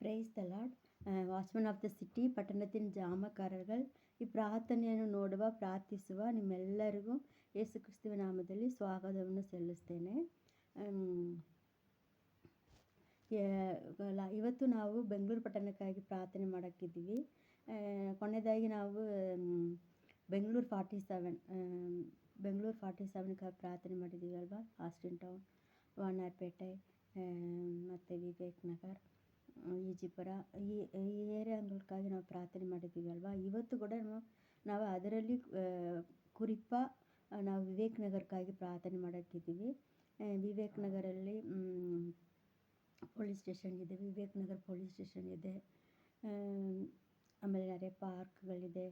Price the lord. Watchman of the city, ಪಟ್ಟಣத்தின் ಜಾಮಕಾರர்கள், ಈ ಪ್ರಾರ್ಥನೆಯನ್ನು ನೋಡುವ, ಪ್ರಾರ್ಥಿಸುವ ನಿಮ್ಮೆಲ್ಲರಿಗೂ ಯೇಸು ಕ್ರಿಸ್ತುವಿನ ನಾಮದಲ್ಲಿ ಸ್ವಾಗತವನ್ನು ಸಲ್ಲಿಸ್ತೇನೆ. ಇವತ್ತು ನಾವು ಬೆಂಗಳೂರು ಪಟ್ಟಣಕ್ಕಾಗಿ ಪ್ರಾರ್ಥನೆ ಮಾಡೋಕ್ಕಿದ್ದೀವಿ. ಕೊನೆಯದಾಗಿ ನಾವು ಬೆಂಗಳೂರು 47ಕ್ಕೆ ಪ್ರಾರ್ಥನೆ ಮಾಡಿದ್ದೀವಿ ಅಲ್ವಾ. ಆಸ್ಟಿನ್ ಟೌನ್, ವಾಣಾರ್ಪೇಟೆ ಮತ್ತು ವಿವೇಕ್ ನಗರ್, ಈಜಿಪುರ ಈ ಏರಿಯಾಗಳಿಗಾಗಿ ನಾವು ಪ್ರಾರ್ಥನೆ ಮಾಡಿದ್ದೀವಿ ಅಲ್ವಾ. ಇವತ್ತು ಕೂಡ ನಾವು ಅದರಲ್ಲಿ ಕುರಿಪ ನಾವು ವಿವೇಕ್ ನಗರಕ್ಕಾಗಿ ಪ್ರಾರ್ಥನೆ ಮಾಡೋಕ್ಕಿದ್ದೀವಿ. ವಿವೇಕ್ ನಗರಲ್ಲಿ ಪೊಲೀಸ್ ಸ್ಟೇಷನ್ ಇದೆ, ವಿವೇಕ್ ನಗರ್ ಪೊಲೀಸ್ ಸ್ಟೇಷನ್ ಇದೆ. ಆಮೇಲೆ நிறைய ಪಾರ್ಕ್ಗಳಿದೆ,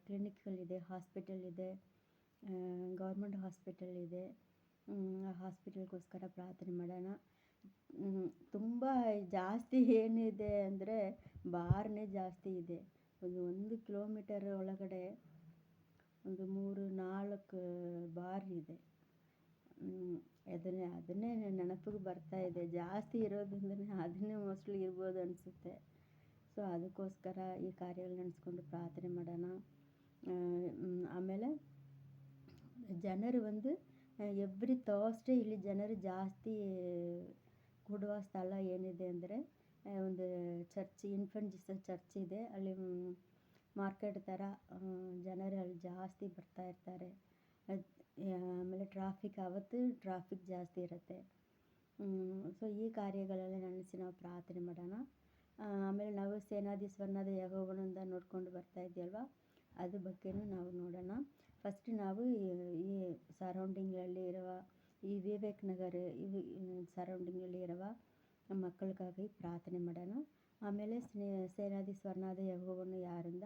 ಕ್ಲಿನಿಕ್ಗಳಿದೆ, ಹಾಸ್ಪಿಟಲ್ ಇದೆ, ಗೌರ್ಮೆಂಟ್ ಹಾಸ್ಪಿಟಲ್ ಇದೆ. ಹಾಸ್ಪಿಟಲ್ಗೋಸ್ಕರ ಪ್ರಾರ್ಥನೆ ಮಾಡೋಣ. ತುಂಬ ಜಾಸ್ತಿ ಏನಿದೆ ಅಂದರೆ ಬಾರ್ನೇ ಜಾಸ್ತಿ ಇದೆ. ಒಂದು ಕಿಲೋಮೀಟರ್ ಒಳಗಡೆ ಒಂದು 3-4 ಬಾರ್ ಇದೆ. ಅದನ್ನೇ ನೆನಪಿಗೆ ಬರ್ತಾಯಿದೆ. ಜಾಸ್ತಿ ಇರೋದ್ರಿಂದ ಅದನ್ನೇ ಮೋಸ್ಟ್ಲಿ ಇರ್ಬೋದು ಅನಿಸುತ್ತೆ. ಸೊ ಅದಕ್ಕೋಸ್ಕರ ಈ ಕಾರ್ಯಗಳು ನೆನೆಸ್ಕೊಂಡು ಪ್ರಾರ್ಥನೆ ಮಾಡೋಣ. ಆಮೇಲೆ ಜನರು ಎವ್ರಿ ಥರ್ಸ್ಡೇ ಇಲ್ಲಿ ಜನರು ಜಾಸ್ತಿ ಕೂಡುವ ಸ್ಥಳ ಏನಿದೆ ಅಂದರೆ ಒಂದು ಚರ್ಚ್, ಇನ್ಫೆಂಟ್ ಜೀಸಸ್ ಚರ್ಚ್ ಇದೆ. ಅಲ್ಲಿ ಮಾರ್ಕೆಟ್ ಥರ ಜನರು ಅಲ್ಲಿ ಜಾಸ್ತಿ ಬರ್ತಾ ಇರ್ತಾರೆ. ಆಮೇಲೆ ಟ್ರಾಫಿಕ್ ಜಾಸ್ತಿ ಇರುತ್ತೆ. ಸೊ ಈ ಕಾರ್ಯಗಳೆಲ್ಲ ನೆನೆಸಿ ನಾವು ಪ್ರಾರ್ಥನೆ ಮಾಡೋಣ. ಆಮೇಲೆ ನಾವು ಸೇನಾಧೀಶ್ವರನಾದ ಯೆಹೋವನಿಂದ ನೋಡ್ಕೊಂಡು ಬರ್ತಾ ಇದ್ದೀವಲ್ವ, ಅದ್ರ ಬಗ್ಗೆನೂ ನಾವು ನೋಡೋಣ. ಫಸ್ಟ್ ನಾವು ಈ ಸರೌಂಡಿಂಗಲ್ಲಿ ಇರುವ ಈ ವಿವೇಕ್ ನಗರ ಸರೌಂಡಿಂಗಲ್ಲಿ ಇರುವ ಮಕ್ಕಳಿಗಾಗಿ ಪ್ರಾರ್ಥನೆ ಮಾಡೋಣ. ಆಮೇಲೆ ಸೇನಾಧೀಶ್ವರನಾದ ಯೆಹೋವನು ಯಾರಿಂದ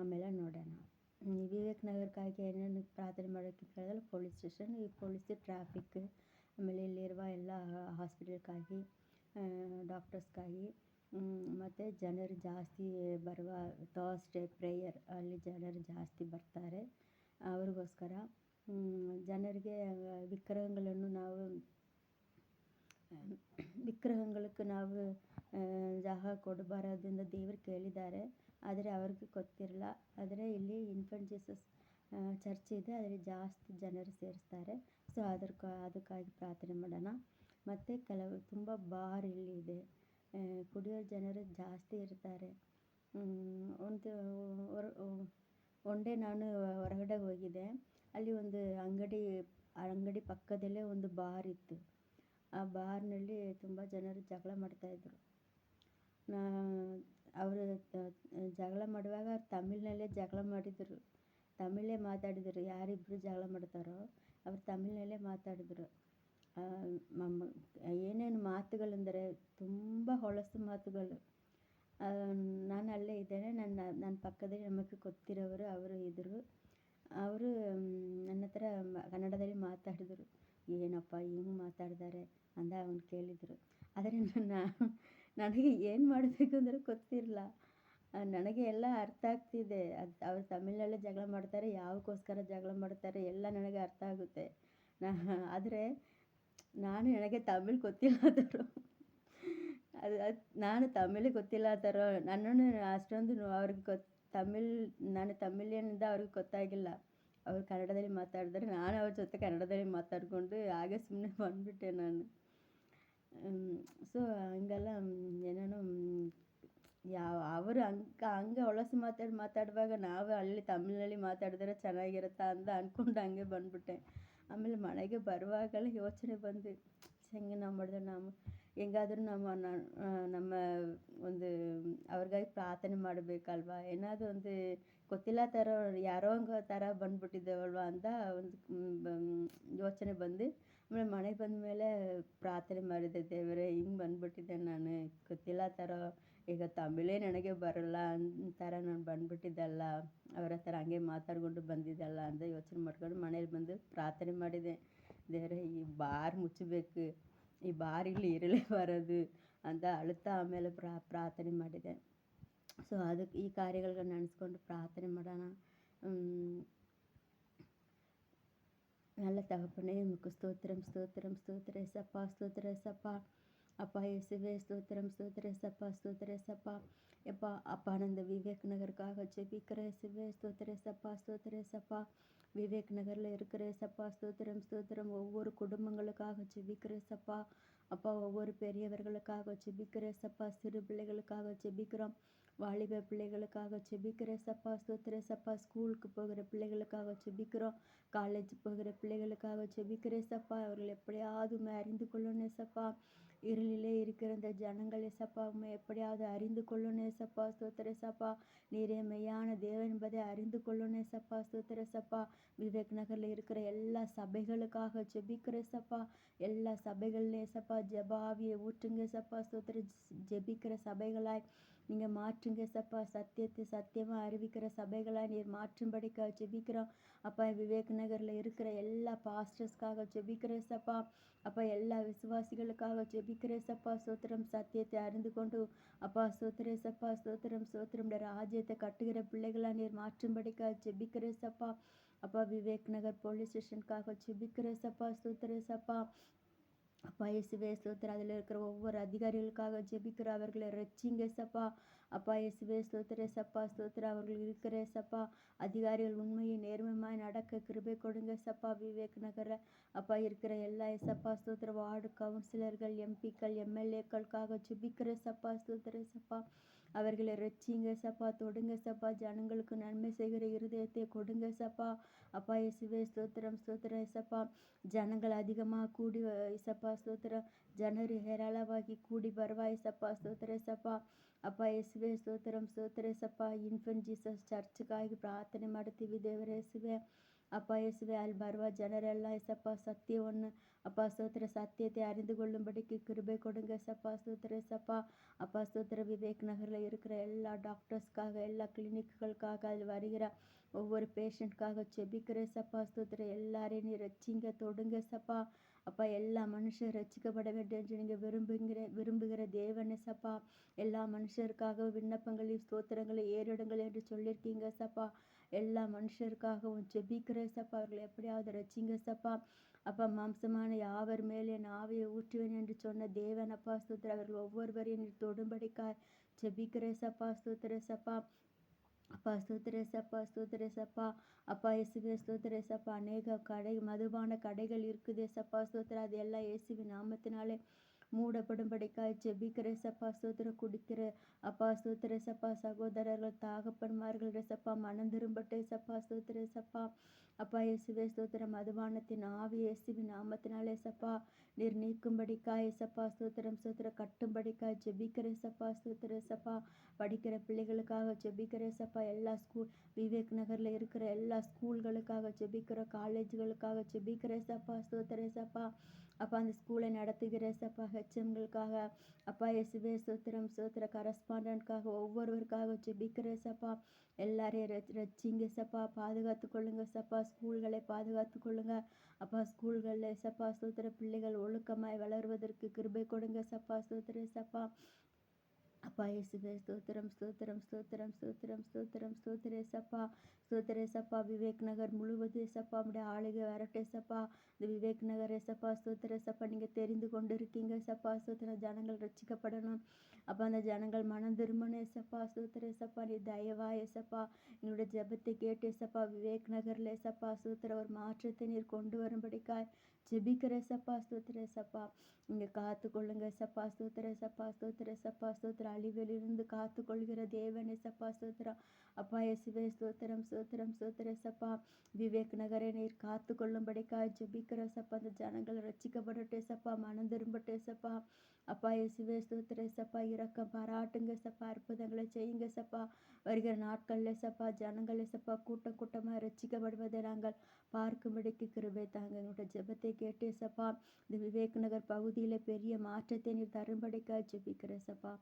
ಆಮೇಲೆ ನೋಡೋಣ. ವಿವೇಕ್ ನಗರಕ್ಕಾಗಿ ಏನೇನು ಪ್ರಾರ್ಥನೆ ಮಾಡೋಕ್ಕೆ ಕೇಳಿದ್ರೆ ಪೊಲೀಸ್ ಸ್ಟೇಷನ್, ಈ ಪೊಲೀಸ್ ಟ್ರಾಫಿಕ್, ಆಮೇಲೆ ಇಲ್ಲಿರುವ ಎಲ್ಲ ಹಾಸ್ಪಿಟಲ್ಗಾಗಿ, ಡಾಕ್ಟರ್ಸ್ಗಾಗಿ, ಮತ್ತು ಜನರು ಜಾಸ್ತಿ ಬರುವ ಥರ್ಸ್ಡೇ ಪ್ರೇಯರ್ ಅಲ್ಲಿ ಜನರು ಜಾಸ್ತಿ ಬರ್ತಾರೆ. ಅವ್ರಿಗೋಸ್ಕರ ಜನರಿಗೆ ವಿಗ್ರಹங்களுக்கு ನಾವು ಜಾಗ ಕೊಡಬಾರದೆಂದು ದೇವರು ಕೇಳಿದ್ದಾರೆ. ಆದರೆ ಅವ್ರಿಗೆ ಗೊತ್ತಿರಲ್ಲ. ಆದರೆ ಇಲ್ಲಿ ಇನ್ಫೆಂಟ್ ಜೀಸಸ್ ಚರ್ಚ್ ಇದೆ, ಅದರಲ್ಲಿ ಜಾಸ್ತಿ ಜನರು ಸೇರಿಸ್ತಾರೆ. ಸೊ ಅದಕ್ಕಾಗಿ ಪ್ರಾರ್ಥನೆ ಮಾಡೋಣ. ಮತ್ತು ತುಂಬ ಬಾರ್ ಇಲ್ಲಿ ಇದೆ, ಕುಡಿಯೋ ಜನರು ಜಾಸ್ತಿ ಇರ್ತಾರೆ. ಒನ್ ಡೇ ನಾನು ಹೊರಗಡೆ ಹೋಗಿದ್ದೆ. ಅಲ್ಲಿ ಒಂದು ಅಂಗಡಿ ಪಕ್ಕದಲ್ಲೇ ಒಂದು ಬಾರ್ ಇತ್ತು. ಆ ಬಾರ್ನಲ್ಲಿ ತುಂಬ ಜನರು ಜಗಳ ಮಾಡ್ತಾಯಿದ್ರು. ಅವರು ಜಗಳ ಮಾಡುವಾಗ ತಮಿಳ್ನಲ್ಲೇ ಜಗಳ ಮಾಡಿದರು, ತಮಿಳೇ ಮಾತಾಡಿದರು. ಯಾರಿಬ್ಬರು ಜಗಳ ಮಾಡ್ತಾರೋ ಅವರು ತಮಿಳ್ನಲ್ಲೇ ಮಾತಾಡಿದ್ರು. ಏನೇನು ಮಾತುಗಳೆಂದರೆ ತುಂಬ ಹೊಲಸು ಮಾತುಗಳು. ನಾನು ಅಲ್ಲೇ ಇದ್ದೇನೆ, ನನ್ನ ಪಕ್ಕದಲ್ಲಿ ನಮಗೆ ಗೊತ್ತಿರೋರು ಅವರು ಇದ್ದರು. ಅವರು ನನ್ನ ಹತ್ರ ಕನ್ನಡದಲ್ಲಿ ಮಾತಾಡಿದರು. ಏನಪ್ಪ ಹಿಂಗೆ ಮಾತಾಡಿದ್ದಾರೆ ಅಂತ ಅವ್ನು ಕೇಳಿದರು. ಆದರೆ ನನಗೆ ಏನು ಮಾಡಬೇಕು ಅಂದರೆ ಗೊತ್ತಿರಲ್ಲ. ನನಗೆ ಎಲ್ಲ ಅರ್ಥ ಆಗ್ತಿದೆ. ಅವರು ತಮಿಳ್ನಲ್ಲೇ ಜಗಳ ಮಾಡ್ತಾರೆ, ಯಾವಕ್ಕೋಸ್ಕರ ಜಗಳ ಮಾಡ್ತಾರೆ ಎಲ್ಲ ನನಗೆ ಅರ್ಥ ಆಗುತ್ತೆ. ಆದರೆ ನನಗೆ ತಮಿಳ್ ಗೊತ್ತಿಲ್ಲ ನಾನು ತಮಿಳಿಗೆ ಗೊತ್ತಿಲ್ಲ ಥರ ನನ್ನನ್ನು ಅಷ್ಟೊಂದು ಅವ್ರಿಗೆ ನಾನು ತಮಿಳಿನಿಂದ ಅವ್ರಿಗೆ ಗೊತ್ತಾಗಿಲ್ಲ. ಅವರು ಕನ್ನಡದಲ್ಲಿ ಮಾತಾಡಿದ್ರೆ ನಾನು ಅವ್ರ ಜೊತೆ ಕನ್ನಡದಲ್ಲಿ ಮಾತಾಡಿಕೊಂಡು ಹಾಗೆ ಸುಮ್ಮನೆ ಬಂದುಬಿಟ್ಟೆ ನಾನು. ಸೊ ಹಂಗೆಲ್ಲ ಏನೇನೋ ಅವರು ಹಂಗೆ ಹೊಲಸು ಮಾತಾಡುವಾಗ ನಾವು ಅಲ್ಲಿ ತಮಿಳಿನಲ್ಲಿ ಮಾತಾಡಿದ್ರೆ ಚೆನ್ನಾಗಿರುತ್ತಾ ಅಂತ ಅಂದ್ಕೊಂಡು ಹಂಗೆ ಬಂದುಬಿಟ್ಟೆ. ಆಮೇಲೆ ಮನೆಗೆ ಬರುವಾಗಲೇ ಯೋಚನೆ ಬಂದು ಹೆಂಗೆ ನಾವು ಮಾಡಿದ್ರೆ ಹೆಂಗಾದರೂ ನಮ್ಮ ಒಂದು ಅವ್ರಿಗಾಗಿ ಪ್ರಾರ್ಥನೆ ಮಾಡಬೇಕಲ್ವ. ಏನಾದರೂ ಒಂದು ಗೊತ್ತಿಲ್ಲ ಥರ ಯಾರೋ ಹಂಗೆ ಥರ ಬಂದುಬಿಟ್ಟಿದ್ದೇವಲ್ವ ಅಂತ ಒಂದು ಯೋಚನೆ ಬಂದು ಆಮೇಲೆ ಮನೆಗೆ ಬಂದ ಮೇಲೆ ಪ್ರಾರ್ಥನೆ ಮಾಡಿದೆ. ದೇವರೇ, ಹಿಂಗೆ ಬಂದುಬಿಟ್ಟಿದ್ದೆ ನಾನು, ಗೊತ್ತಿಲ್ಲ ಥರ, ಈಗ ತಮಿಳೇ ನನಗೆ ಬರೋಲ್ಲ ಅಂತಾರ ನಾನು ಬಂದುಬಿಟ್ಟಿದ್ದಲ್ಲ, ಅವರ ಹತ್ರ ಹಂಗೆ ಮಾತಾಡ್ಕೊಂಡು ಬಂದಿದ್ದಲ್ಲ ಅಂತ ಯೋಚನೆ ಮಾಡ್ಕೊಂಡು ಮನೇಲಿ ಬಂದು ಪ್ರಾರ್ಥನೆ ಮಾಡಿದೆ. ದೇವರೇ, ಈ ಬಾರ್ ಮುಚ್ಚಬೇಕು, ಈ ಬಾರ್ ಇಲ್ಲಿ ಇರಲೇಬಾರದು ಅಂತ ಅಳುತ್ತಾ ಆಮೇಲೆ ಪ್ರಾರ್ಥನೆ ಮಾಡಿದೆ. ಸೊ ಅದಕ್ಕೆ ಈ ಕಾರ್ಯಗಳನ್ನ ನೆನೆಸ್ಕೊಂಡು ಪ್ರಾರ್ಥನೆ ಮಾಡೋಣ. நல்ல தகப்பனே, உமக்கு ஸ்தோத்திரம் ஸ்தோத்திரம் ஸ்தோத்திர ஏசப்பா, ஸ்தோத்திர ஏசப்பா. அப்பா இயேசுவே ஸ்தோத்திரம் ஸ்தோத்திர சப்பா ஸ்தோத்திர சப்பா. எப்பா அப்பா நான் இந்த விவேக் நகருக்காக ஜெபிக்கிற இயேசுவே ஸ்தோத்திர சப்பா ஸ்தோத்திர சப்பா. விவேக் நகரில் இருக்கிற சப்பா ஸ்தோத்திரம் ஸ்தோத்திரம். ஒவ்வொரு குடும்பங்களுக்காக ஜெபிக்கிற சப்பா. அப்பா ஒவ்வொரு பெரியவர்களுக்காக ஜெபிக்கிற சப்பா. சிறு பிள்ளைகளுக்காக ஜெபிக்கிறோம். வாலிப பிள்ளைகளுக்காக ஜெபிக்கிற சப்பா ஸ்தோத்திர சப்பா. ஸ்கூலுக்கு போகிற பிள்ளைகளுக்காக ஜெபிக்கிறோம். காலேஜ் போகிற பிள்ளைகளுக்காக ஜெபிக்கிற சப்பா. அவர்கள் எப்படியாவது அறிந்து கொள்ளணும் சப்பா. இருளிலே இருக்கிற இந்த ஜனங்கள் ஏசப்பா உம்மை எப்படியாவது அறிந்து கொள்ளணும் ஏசப்பா ஸ்தோத்திர சப்பா. நீரே மெய்யான தேவன் என்பதை அறிந்து கொள்ளணும் ஏசப்பா ஸ்தோத்திர சப்பா. விவேக் நகரில் இருக்கிற எல்லா சபைகளுக்காக ஜெபிக்கிற சப்பா. எல்லா சபைகள்ல ஏசப்பா ஜெபாவியை ஊற்றுங்க சப்பா ஸ்தோத்திர. ஜெபிக்கிற சபைகளாய் நீங்கள் மாற்றுங்க சப்பா. சத்தியத்தை சத்தியமாக அறிவிக்கிற சபைகளாய் நீர் மாற்றும்படிக்காக ஜெபிக்கிறோம். அப்பா விவேக் நகரில் இருக்கிற எல்லா பாஸ்டர்ஸ்க்காக ஜெபிக்கிற சப்பா. அப்பா எல்லா விசுவாசிகளுக்காக ஜெபிக்கிற சப்பா ஸ்தோத்திரம். சத்தியத்தை அறிந்து கொண்டு அப்பா ஸ்தோத்திர சப்பா ஸ்தோத்திரம் ஸ்தோத்திரம் ராஜ்யத்தை கட்டுகிற பிள்ளைகளாக நீர் மாற்றும்படிக்காக ஜெபிக்கிற சப்பா. அப்பா விவேக் நகர் போலீஸ் ஸ்டேஷனுக்காக ஜெபிக்கிற சப்பா ஸ்தோத்திர சப்பா. அப்பா இயேசுவே ஸ்தோத்திரம். அதில் இருக்கிற ஒவ்வொரு அதிகாரிகளுக்காக ஜெபிக்கிற அவர்களை ரட்சிங்க சப்பா. அப்பா இயேசுவே ஸ்தோத்திர சப்பா ஸ்தோத்திரம். அவர்கள் இருக்கிற சப்பா அதிகாரிகள் உண்மையை நேர்மையாய் நடக்க கிருபை கொடுங்க சப்பா. விவேக் நகரில் அப்பா இருக்கிற எல்லா சப்பா ஸ்தோத்திர வார்டு கவுன்சிலர்கள் எம்பிக்கள் எம்எல்ஏக்களுக்காக ஜெபிக்கிற சப்பா ஸ்தோத்திர சப்பா. அவர்களை ரட்சிங்க சப்பா. தொடுங்க சப்பா. ஜனங்களுக்கு நன்மை செய்கிற இருதயத்தை கொடுங்க சப்பா. அப்பா இயேசுவே ஸ்தோத்திரம் ஸ்தோத்திரம் சப்பா. ஜனங்கள் அதிகமாக கூடி சப்பா ஸ்தோத்திரம். ஜனரு ஏராளமாகி கூடி வருவாய் சப்பா ஸ்தோத்திர சப்பா. அப்பா இயேசுவே ஸ்தோத்திரம் ஸ்தோத்திர சப்பா. இன்ஃபென்ட் ஜீசஸ் சர்ச்சுக்காக பிரார்த்தனை நடத்தி தேவரே இயேசுவே. அப்பா இயேசுவே பர்வா ஜனரெல்லாம் ஏசப்பா சத்தியம் ஒன்று அப்பா ஸ்தோத்திர சத்தியத்தை அறிந்து கொள்ளும்படிக்கு கிருபை கொடுங்க சப்பா ஸ்தோத்திர சப்பா. அப்பா ஸ்தோத்திர விவேக் நகரில் இருக்கிற எல்லா டாக்டர்ஸ்க்காக எல்லா கிளினிக்குகளுக்காக அதில் வருகிற ஒவ்வொரு பேஷண்ட்காக ஜெபிக்கிற சப்பா ஸ்தோத்திர. எல்லாரையும் நீ ரட்சிங்க தொடுங்க சப்பா. அப்பா எல்லா மனுஷர் ரட்சிக்கப்பட வேண்டும் என்று நீங்கள் விரும்புகிற தேவனே சப்பா. எல்லா மனுஷருக்காக விண்ணப்பங்களையும் ஸ்தோத்திரங்களையும் ஏறிடுங்கள் என்று சொல்லியிருக்கீங்க சப்பா. எல்லா மனுஷருக்காகவும் ஜெபிக்கிற சப்பா. அவர்களை எப்படியாவது ரட்சிங்க சப்பா. அப்பா மாம்சமான யாவர் மேலே நாவையை ஊற்றுவேன் என்று சொன்ன தேவன் அப்பா ஸ்தோத்திர. அவர்கள் ஒவ்வொருவரையும் நீர் தொடும்படிக்காய் ஜெபிக்கிற சப்பா ஸ்தோத்திர சப்பா. அப்பா ஸ்தோத்திர சப்பா ஸ்தோத்திர சப்பா. அப்பா இயேசுவே ஸ்தோத்திர சப்பா. அநேக மதுபான கடைகள் இருக்குது சப்பா ஸ்தோத்திர. அது எல்லாம் இயேசுவின் நாமத்தினாலே மூடப்படும்படிக்காய் ஜெபிக்கிற சப்பா ஸ்தோத்திர. குடிக்கிற அப்பா ஸ்தோத்திர சப்பா சகோதரர்கள் தகப்பன்மார்கள் சப்பா மனம் திரும்பட்டு சப்பா ஸ்தோத்திர சப்பா. அப்பா இயேசுவே ஸ்தோத்திர. மதுபானத்தின் ஆவி இயேசுவின் நாமத்தினாலே சப்பா நீர் நீக்கும்படிக்காய் சப்பா ஸ்தோத்திரம் ஸ்தோத்திர. கட்டும்படிக்காய் ஜெபிக்கிற சப்பா ஸ்தோத்திர சப்பா. படிக்கிற பிள்ளைகளுக்காக ஜெபிக்கிற சப்பா. எல்லா விவேக் நகரில் இருக்கிற எல்லா ஸ்கூல்களுக்காக ஜெபிக்கிற காலேஜுகளுக்காக ஜெபிக்கிற சப்பா ஸ்தோத்திர சப்பா. அப்பா அந்த ஸ்கூலை நடத்துகிற சப்பா ஹெச்எம்களுக்காக அப்பா இயேசுவே ஸ்தோத்திரம் ஸ்தோத்திர. கரஸ்பாண்டன்ட்காக ஒவ்வொருவருக்காக ஜெபிக்கிற சப்பா. எல்லாரையும் ரட்சிங்க சப்பா. பாதுகாத்து கொள்ளுங்க சப்பா. ஸ்கூல்களை பாதுகாத்து கொள்ளுங்க அப்பா. ஸ்கூல்களில் சப்பா ஸ்தோத்திர. பிள்ளைகள் ஒழுக்கமாய் வளருவதற்கு கிருபை கொடுங்க சப்பா ஸ்தோத்திர சப்பா. அப்பா இயேசுவே ஸ்தோத்திரம் ஸ்தோத்திரம் ஸ்தோத்திரம் ஸ்தோத்திரம் ஸ்தோத்திரம் ஸ்தோத்திர சப்பா ஸ்தோத்திர சப்பா. விவேக் நகர் முழுவதும் சப்பா உடைய ஆளுகை வரட்டே சப்பா. இந்த விவேக் நகர் சப்பா ஸ்தோத்திர சப்பா. நீங்கள் தெரிந்து கொண்டு இருக்கீங்க சப்பா ஸ்தோத்திர. ஜனங்கள் ரட்சிக்கப்படணும் அப்போ அந்த ஜனங்கள் மனம் திரும்பணும் சப்பா ஸ்தோத்திர சப்பா. நீ தயவா சப்பா என்னுடைய ஜெபத்தை கேட்டு சப்பா. விவேக் நகர்ல சப்பா ஸ்தோத்திர ஒரு மாற்றத்தை நீர் கொண்டு வரும்படிக்காய் ஜெபிக்கிற சப்பா ஸ்தோத்திர சப்பா. இங்கே காத்து கொள்ளுங்க சப்பா ஸ்தோத்திர சப்பா ஸ்தோத்திர சப்பா ஸ்தோத்திர. அழிவிலிருந்து காத்து கொள்கிற தேவனே சப்பா ஸ்தோத்திரம். அப்பா இயேசுவே ஸ்தோத்திரம் ஸ்தோத்திரம் ஸ்தோத்திர சப்பா. விவேக் நகரை நீர் காத்து கொள்ளும்படிக்காய் ஜெபிக்கிற சப்பா. அந்த ஜனங்கள் ரட்சிக்கப்படட்டே சப்பா. மனம் திரும்பட்டே சப்பா. அப்பா இயேசுவே ஸ்தோத்திர சப்பா. இரக்கம் பாராட்டுங்க சப்பா. அற்புதங்களை செய்யுங்க சப்பா. வருகிற நாட்களில் சப்பா ஜனங்களை சப்பா கூட்டம் கூட்டமாக ரட்சிக்கப்படுவதை நாங்கள் பார்க்கும்படிக்கு கிருபை தாங்க. எங்களுடைய ஜெபத்தை கேட்டு சப்பா இந்த விவேக் நகர் பகுதியில் பெரிய மாற்றத்தை நீர் தரும்படிக்காய் ஜெபிக்கிற சப்பா.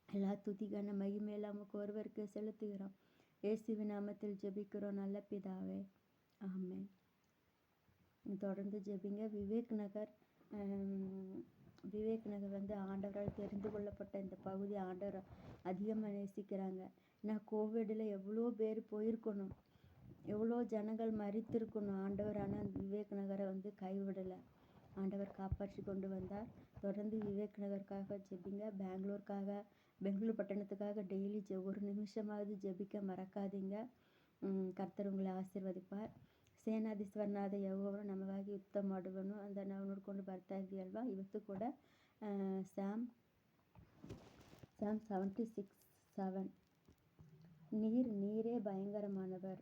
எல்லா துதிகான மகிமையெல்லாம் நமக்கு ஒருவருக்கு செலுத்துகிறோம். இயேசுவின் நாமத்தில் ஜெபிக்கிறோம் நல்ல பிதாவே, ஆமென். தொடர்ந்து ஜெபிங்க. விவேக் நகர் ஆண்டவரால் தெரிந்து கொள்ளப்பட்ட இந்த பகுதி ஆண்டவர் அதிகமாக நேசிக்கிறாங்க. ஏன்னா கோவிடில் எவ்வளோ பேர் போயிருக்கணும், எவ்வளோ ஜனங்கள் மரித்திருக்கணும். ஆண்டவர் ஆனால் விவேக் நகரை கைவிடலை. ஆண்டவர் காப்பாற்றி கொண்டு வந்தார். தொடர்ந்து விவேக் நகருக்காக ஜெபிங்க. பெங்களூர் பட்டணத்துக்காக டெய்லி ஒரு நிமிஷமாவது ஜெபிக்க மறக்காதீங்க. ಕರ್ತರು ಉಂಗಳ ಆಶೀರ್ವದಿಪಾರ್. ಸೇನಾಧೀಶ್ವರನಾದ ಯೆಹೋವನು ನಮಗಾಗಿ ಯುದ್ಧ ಮಾಡುವನು ಅಂತ ನಾವು ನೋಡ್ಕೊಂಡು ಬರ್ತಾ ಇದೆಯಲ್ವಾ. ಇವತ್ತು ಕೂಡ ಸ್ಯಾಮ್ 76:7 நீரே பயங்கரமானவர்.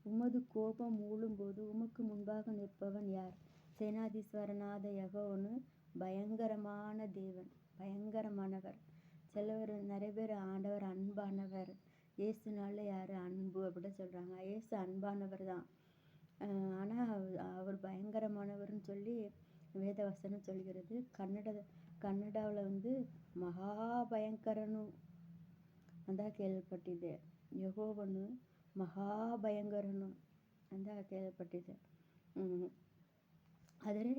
உமது கோபம் மூழும்போது உமக்கு முன்பாக நிற்பவன் யார்? சேனாதீஸ்வரனாத யெகோவனு பயங்கரமான தேவன், பயங்கரமானவர். நிறைய பேர் ஆண்டவர் அன்பானவர், இயேசுனால யார் அன்பு அப்படின்னு சொல்கிறாங்க. இயேசு அன்பானவர் தான், ஆனால் அவர் பயங்கரமானவர்னு சொல்லி வேதவசனம் சொல்கிறது. கன்னடாவில் மகா பயங்கரನು ಅಂತ ಕೇಳಲ್ಪಟ್ಟಿದೆ. ಯೆಹೋವನು ಮಹಾಭಯಂಕರನು ಅಂತ ಕೇಳಲ್ಪಟ್ಟಿದೆ. ಆದರೆ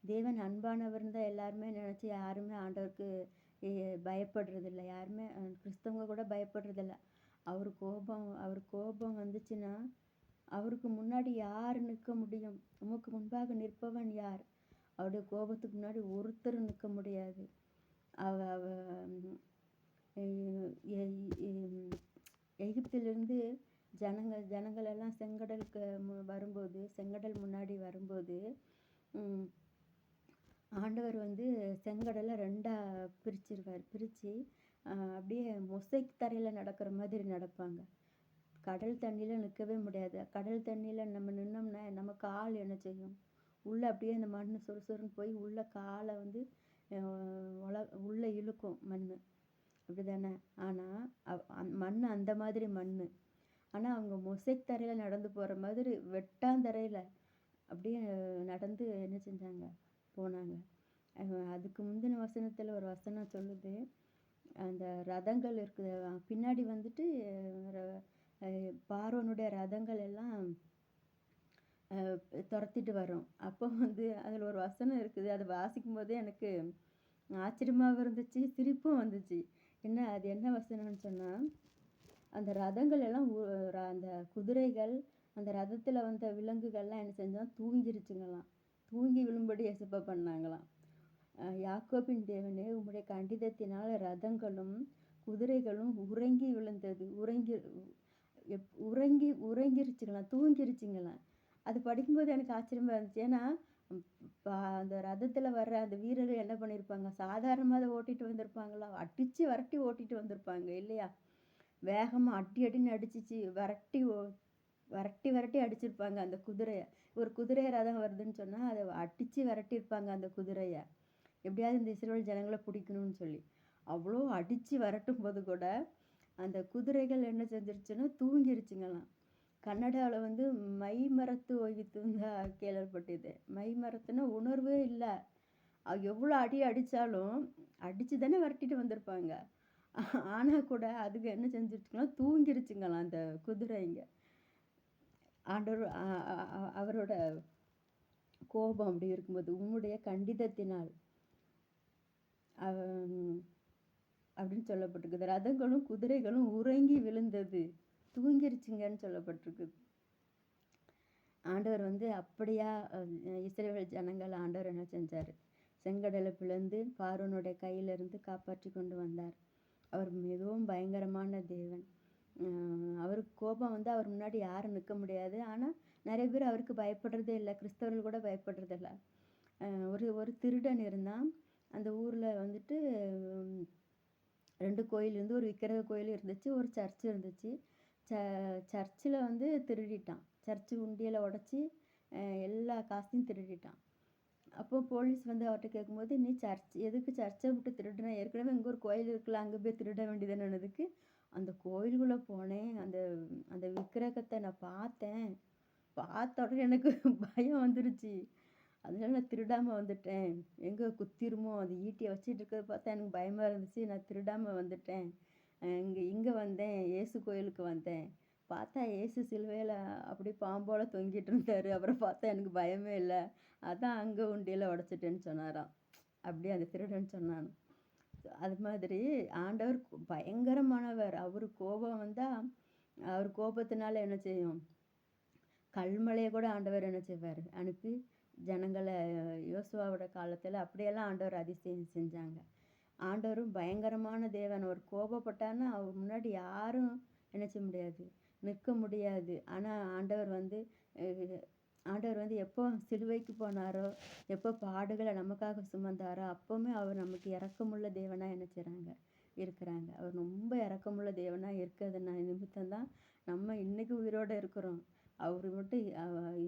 தேவன் அன்பானவர்னு தான் எல்லாருமே நினச்சி யாருமே ஆண்டவருக்கு பயப்படுறதில்ல. யாருமே கிறிஸ்தவங்க கூட பயப்படுறதில்ல. அவர் கோபம் வந்துச்சுன்னா அவருக்கு முன்னாடி யார் நிற்க முடியும்? உமக்கு முன்பாக நிற்பவன் யார்? அவருடைய கோபத்துக்கு முன்னாடி ஒருத்தர் நிற்க முடியாது. எகிப்திலிருந்து ஜனங்கள் எல்லாம் செங்கடலுக்கு வரும்போது, செங்கடல் முன்னாடி வரும்போது ஆண்டவர் செங்கடலை 2ஆக பிரிச்சிருவார். பிரித்து அப்படியே மொசைக் தரையில் நடக்கிற மாதிரி நடப்பாங்க. கடல் தண்ணியில் நிற்கவே முடியாது. கடல் தண்ணியில் நம்ம நின்னோம்னா நம்ம கால் என்ன செய்யும்? உள்ளே அப்படியே அந்த மண் சுறுசுறுன்னு போய் உள்ள காலை உள்ளே இழுக்கும் மண், அப்படி தானே? ஆனால் மண் அந்த மாதிரி மண். ஆனால் அவங்க மொசைக் தரையில் நடந்து போகிற மாதிரி வெட்டாந்தரையில் அப்படியே நடந்து என்ன செஞ்சாங்க? போனாங்க. அதுக்கு முந்தின வசனத்தில் ஒரு வசனம் சொல்லுது, அந்த ரதங்கள் இருக்குது பின்னாடி பார்வோனுடைய ரதங்கள் எல்லாம் துரத்திட்டு வரும். அப்போ அதில் ஒரு வசனம் இருக்குது. அதை வாசிக்கும் போதே எனக்கு ஆச்சரியமாகவும் இருந்துச்சு, சிரிப்பும் வந்துச்சு. அது என்ன வசனம்னு சொன்னால், அந்த ரதங்கள் எல்லாம் அந்த குதிரைகள் அந்த ரதத்தில் வந்த விலங்குகள்லாம் என்ன செஞ்சோம்? தூங்கிருச்சுங்களாம். தூங்கி விழும்படி எசப்பா பண்ணாங்களாம். யாக்கோபின் தேவனே, உம்முடைய கண்டிதத்தினால் ரதங்களும் குதிரைகளும் உறங்கி விழுந்தது. உறங்கிருச்சுங்களாம், தூங்கிருச்சுங்களாம். அது படிக்கும்போது எனக்கு ஆச்சரியமாக இருந்துச்சு. ஏன்னா அந்த ரதத்தில் வர்ற அந்த வீரர்கள் என்ன பண்ணியிருப்பாங்க? சாதாரணமாக அதை ஓட்டிகிட்டு வந்திருப்பாங்களா? அடித்து விரட்டி ஓட்டிகிட்டு வந்திருப்பாங்க இல்லையா? வேகமாக அடின்னு அடிச்சிச்சு விரட்டி அடிச்சிருப்பாங்க அந்த குதிரையை. ஒரு குதிரை ரதம் வருதுன்னு சொன்னால் அதை அடித்து விரட்டியிருப்பாங்க அந்த குதிரையை, எப்படியாவது இந்த இஸ்ரவேல் ஜனங்களை பிடிக்கணும்னு சொல்லி. அவ்வளோ அடித்து விரட்டும் போது கூட அந்த குதிரைகள் என்ன செஞ்சிருச்சுன்னா தூங்கிருச்சுங்களாம். கன்னடாவில் மை மரத்து ஒய்த்துன்னு தான் கேள்விப்பட்டது. மை மரத்துன்னா உணர்வே இல்லை. எவ்வளோ அடித்தாலும் அடித்து தானே விரட்டிட்டு வந்திருப்பாங்க. ஆனால் கூட அதுக்கு என்ன செஞ்சிருச்சுங்களாம்? தூங்கிருச்சுங்களாம் அந்த குதிரைங்க. ஆண்டவர் அவரோட கோபம் அப்படி இருக்கும்போது, உம்முடைய கண்டிதத்தினால் அப்படின்னு சொல்லப்பட்டிருக்குது. ரதங்களும் குதிரைகளும் உறங்கி விழுந்தது, தூங்கிருச்சுங்கன்னு சொல்லப்பட்டிருக்குது. ஆண்டவர் அப்படியா இஸ்ரவேல் ஜனங்கள் ஆண்டவர் என்ன செஞ்சார்? செங்கடலை பிளந்து பார்வோனுடைய கையிலிருந்து காப்பாற்றி கொண்டு வந்தார். அவர் மிகவும் பயங்கரமான தேவன். அவருக்கு கோபம் அவர் முன்னாடி யாரும் நிற்க முடியாது. ஆனால் நிறைய பேர் அவருக்கு பயப்படுறதே இல்லை. கிறிஸ்தவர்கள் கூட பயப்படுறதில்ல. ஒரு திருடன் இருந்தான். அந்த ஊரில் 2 கோயில் இருந்து, ஒரு விக்கிரக கோயில் இருந்துச்சு, ஒரு சர்ச் இருந்துச்சு. சர்ச்சில் திருடிட்டான். சர்ச்சு உண்டியலை உடச்சி எல்லா காசையும் திருடிட்டான். அப்போது போலீஸ் அவர்கிட்ட கேட்கும்போது, நீ எதுக்கு சர்ச்சை விட்டு திருடினா? ஏற்கனவே இங்கே ஒரு கோயில் இருக்குல்ல, அங்கே போய் திருட வேண்டியதுன்னதுக்கு, அந்த கோயிலுக்குள்ளே போனேன், அந்த விக்கிரகத்தை நான் பார்த்த உடனே எனக்கு பயம் வந்துருச்சு. அதனால நான் திருடாமல் வந்துட்டேன். எங்கே குத்திருமோ, அது ஈட்டியை வச்சுட்டு இருக்கிறத பார்த்தா எனக்கு பயமாக இருந்துச்சு. நான் திருடாமல் வந்துட்டேன். இங்கே வந்தேன், இயேசு கோயிலுக்கு வந்தேன். பார்த்தா இயேசு சிலுவையில் அப்படி பாம்போல தொங்கிட்டு இருந்தார். அப்புறம் பார்த்தா எனக்கு பயமே இல்லை. அதான் அங்கே உண்டியில் உடச்சிட்டேன்னு சொன்னாராம். அப்படியே அந்த திருடன்னு சொன்னான். அது மாதிரி ஆண்டவர் பயங்கரமானவர். அவர் கோபம் வந்தால் அவர் கோபத்தினால என்ன செய்யும்? கல்மழையை கூட ஆண்டவர் என்ன செய்வார் அனுப்பி ஜனங்களை யோசுவாவோட காலத்தில் அப்படியெல்லாம் ஆண்டவர் அதிசயம் செஞ்சாங்க. ஆண்டவரும் பயங்கரமான தேவன். அவர் கோபப்பட்டார்னா அவர் முன்னாடி யாரும் என்ன செய்ய முடியாது, நிற்க முடியாது. ஆனால் ஆண்டவர் வந்து எப்போ சிலுவைக்கு போனாரோ, எப்போ பாடுகளை நமக்காக சுமந்தாரோ, அப்போவுமே அவர் நமக்கு இரக்கமுள்ள தேவனாக என்ன செய்கிறாங்க இருக்கிறாங்க. அவர் ரொம்ப இரக்கமுள்ள தேவனாக இருக்கிறதுனால நிமித்தம் தான் நம்ம இன்னைக்கு உயிரோடு இருக்கிறோம். அவர் மட்டும்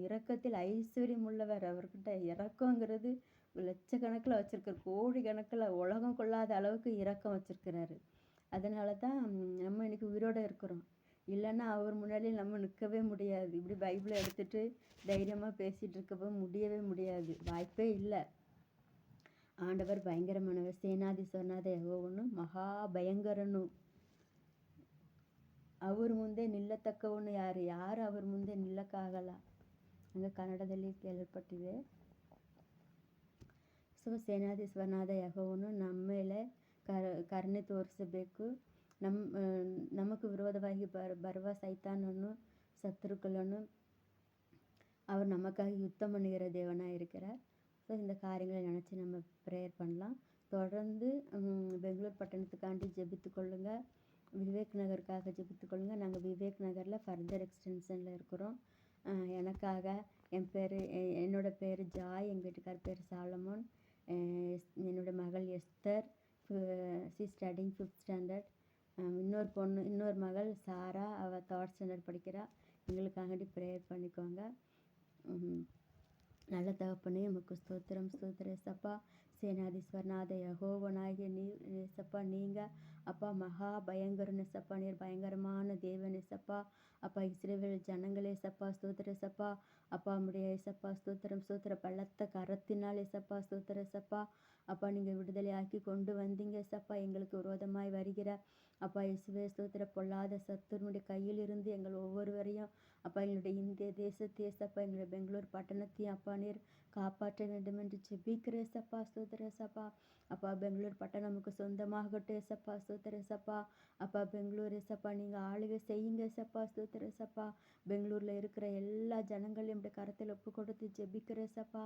இரக்கத்தில் ஐஸ்வர்யம் உள்ளவர். அவர்கிட்ட இரக்கங்கிறது லட்சக்கணக்கில் வச்சுருக்காரு, கோடி கணக்கில், உலகம் கொள்ளாத அளவுக்கு இரக்கம் வச்சுருக்கிறாரு. அதனால தான் நம்ம இன்னைக்கு உயிரோடு இருக்கிறோம். இல்லைன்னா அவர் முன்னாடி நம்ம நிற்கவே முடியாது. இப்படி பைபிளை எடுத்துகிட்டு தைரியமாக பேசிகிட்டு இருக்கப்போ முடியவே முடியாது, வாய்ப்பே இல்லை. ஆண்டவர் பயங்கரமானவர். சேனாதி சொன்னாத யெகோவನು மகா பயங்கரನು. ಅವ್ರ ಮುಂದೆ ನಿಲ್ಲತಕ್ಕವನು ಯಾರು ಅವ್ರ ಮುಂದೆ ನಿಲ್ಲಕ್ಕಾಗಲ್ಲ. ಹಂಗೆ ಕನ್ನಡದಲ್ಲಿ ಕೇಳಲ್ಪಟ್ಟಿದೆ. ಸೊ ಸೇನಾಧೀಶ್ವರನಾದ ಯೆಹೋವನು ನಮ್ಮ ಮೇಲೆ ಕರುಣೆ ತೋರಿಸಬೇಕು. நமக்கு விரோதமாகி ಬರುವ சைத்தானನ್ನು, சத்துருக்ಗಳನ್ನು அவர் நமக்காக யுத்தம் பண்ணுகிற தேவனாக இருக்கிறார். ஸோ இந்த காரியங்களை நினச்சி நம்ம ப்ரேயர் பண்ணலாம். தொடர்ந்து பெங்களூர் பட்டணத்துக்காண்டி ஜெபித்து கொள்ளுங்கள். விவேக் நகருக்காக ஜெபித்து கொள்ளுங்கள். நாங்கள் விவேக் நகரில் ஃபர்தர் எக்ஸ்டென்ஷனில் இருக்கிறோம். எனக்காக என்னோடய பேர் ஜாய், எங்கள் வீட்டுக்கார் பேர் சாலமோன், என்னோடய மகள் Esther, C studying 5th standard. இன்னொரு மகள் சாரா, அவள் 3rd ஸ்டாண்டர்ட் படிக்கிறா. எங்களுக்காண்டி ப்ரேயர் பண்ணிக்கோங்க. நல்ல தகப்பனே, உமக்கு ஸ்தோத்திரம் ஏசப்பா. சேனாதீஸ்வரனாத யெகோவனாகிய நீர் ஏசப்பா, நீங்கள் அப்பா மகா பயங்கரன் ஏசப்பா. நீர் பயங்கரமான தேவன் ஏசப்பா. அப்பா இஸ்ரவேல் ஜனங்களே ஏசப்பா ஸ்தோத்திர ஏசப்பா. அப்பா உம்முடைய ஏசப்பா ஸ்தோத்திர பலத்த கரத்தினால் ஏசப்பா ஸ்தோத்திர ஏசப்பா. அப்பா நீங்கள் விடுதலை ஆக்கி கொண்டு வந்தீங்க ஏசப்பா. எங்களுக்கு விரோதமாய் வருகிற அப்பா இயேசுவே ஸ்தோத்திர பொல்லாத சத்துருடைய கையிலிருந்து எங்கள் ஒவ்வொருவரையும் அப்பா, எங்களுடைய இந்திய தேசத்தை ஏசப்பா, எங்களுடைய பெங்களூர் பட்டணத்தையும் அப்பா நீர் காப்பாற்ற வேண்டும் என்று ஜெபிக்கிற ஏசப்பா ஸ்தோத்திர ஏசப்பா. அப்பா பெங்களூர் பட்டணம் நமக்கு சொந்தமாகட்டும் ஏசப்பா ஸ்தோத்திர ஏசப்பா. அப்பா பெங்களூர் ஏசப்பா நீங்கள் ஆளுகை செய்யுங்க ஏசப்பா ஸ்தோத்திர ஏசப்பா. பெங்களூரில் இருக்கிற எல்லா ஜனங்களையும் இப்படி கரத்தில் ஒப்பு கொடுத்து ஜெபிக்கிற ஏசப்பா.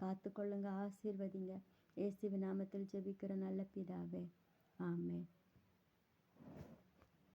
காத்துக்கொள்ளுங்க, ஆசீர்வதிங்க. இயேசுவின் நாமத்தில் ஜெபிக்கிற நல்ல பிதாவே, ஆமென்.